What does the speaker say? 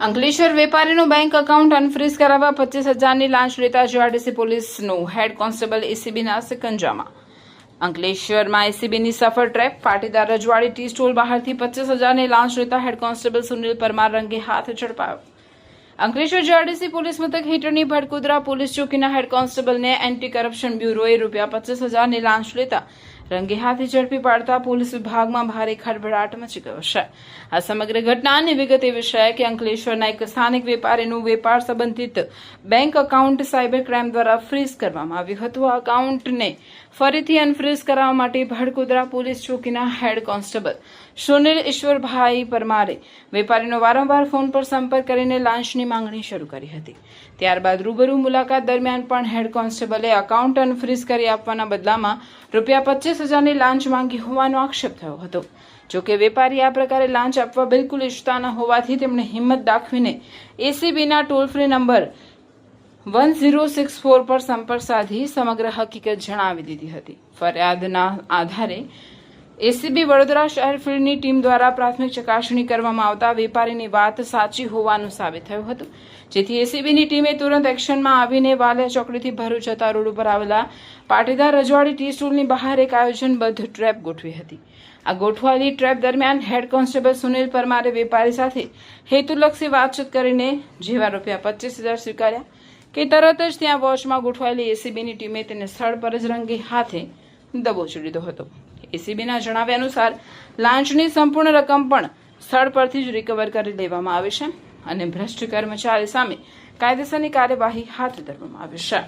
Ankleshwar વેપારીનું bank account unfreeze કરાવવા 25,000ની લાંચ લેતા જીઆરડીસી પોલીસનું હેડ કોન્સ્ટેબલ એસીબીના સિકંજામાં। અંકલેશ્વરમાં એસીબીની સફળ ટ્રેપ। પાટીદાર રજવાડી ટી સ્ટોલ બહારથી 25,000ની લાંચ લેતા હેડ કોન્સ્ટેબલ સુનિલ પરમાર રંગે હાથ ઝડપાયો। અંકલેશ્વર જીઆરડીસી પોલીસ મથક હેઠળની ભટકુદરા પોલીસ ચોકીના હેડ કોન્સ્ટેબલને એન્ટી કરપ્શન બ્યુરોએ ₹25,000ની લાંચ લેતા રંગે હાથે ઝડપી પાડતા પોલીસ વિભાગમાં ભારે ખળભળાટ મચી ગયો છે। આ સમગ્ર ઘટનાની વિગત એવી છે કે અંકલેશ્વરના એક સ્થાનિક વેપારીનું વેપાર સંબંધિત બેંક એકાઉન્ટ સાયબર ક્રાઇમ દ્વારા ફ્રીઝ કરવામાં આવ્યું હતું। આ એકાઉન્ટને ફરીથી અનફ્રીઝ કરવા માટે ભટકુદરા પોલીસ ચોકીના હેડ કોન્સ્ટેબલ સુનિલ ઈશ્વરભાઈ પરમારે વેપારીનો વારંવાર ફોન પર સંપર્ક કરીને લાંચની માંગણી શરૂ કરી હતી। ત્યારબાદ રૂબરૂ મુલાકાત દરમિયાન પણ હેડ કોન્સ્ટેબલે એકાઉન્ટ અનફ્રીઝ કરી આપવાના બદલામાં ₹25,000ની લાંચ માંગી હોવાનો આક્ષેપ થયો હતો। જોકે વેપારી આ પ્રકારે લાંચ આપવા બિલકુલ ઈચ્છતા ન હોવાથી તેમણે હિંમત દાખવીને એસીબીના ટોલ ફ્રી નંબર 1064 પર સંપર્ક સાધી સમગ્ર હકીકત જણાવી દીધી હતી। ફરિયાદના આધારે એસીબી વડોદરા શહેર ફિલ્ડની ટીમ દ્વારા પ્રાથમિક ચકાસણી કરવામાં આવતા વેપારીની વાત સાચી હોવાનું સાબિત થયું હતું, જેથી એસીબીની ટીમે તુરંત એક્શનમાં આવીને વાલિયા ચોકડીથી ભરૂચ જતા રોડ ઉપર આવેલા પાટીદાર રજવાડી ટી સ્ટોલની બહાર એક આયોજનબદ્ધ ટ્રેપ ગોઠવી હતી। આ ગોઠવાયેલી ટ્રેપ દરમિયાન હેડ કોન્સ્ટેબલ સુનિલ પરમારે વેપારી સાથે હેતુલક્ષી વાતચીત કરીને જેવા ₹25,000 સ્વીકાર્યા કે તરત જ ત્યાં વોચમાં ગોઠવાયેલી એસીબીની ટીમે તેને સ્થળ પર જ રંગે હાથે દબોચી લીધો હતો। એસીબીના જણાવ્યા અનુસાર લાંચની સંપૂર્ણ રકમ પણ સ્થળ પરથી જ રિકવર કરી લેવામાં આવી છે અને ભ્રષ્ટ કર્મચારી સામે કાયદેસરની કાર્યવાહી હાથ ધરવામાં આવી છે।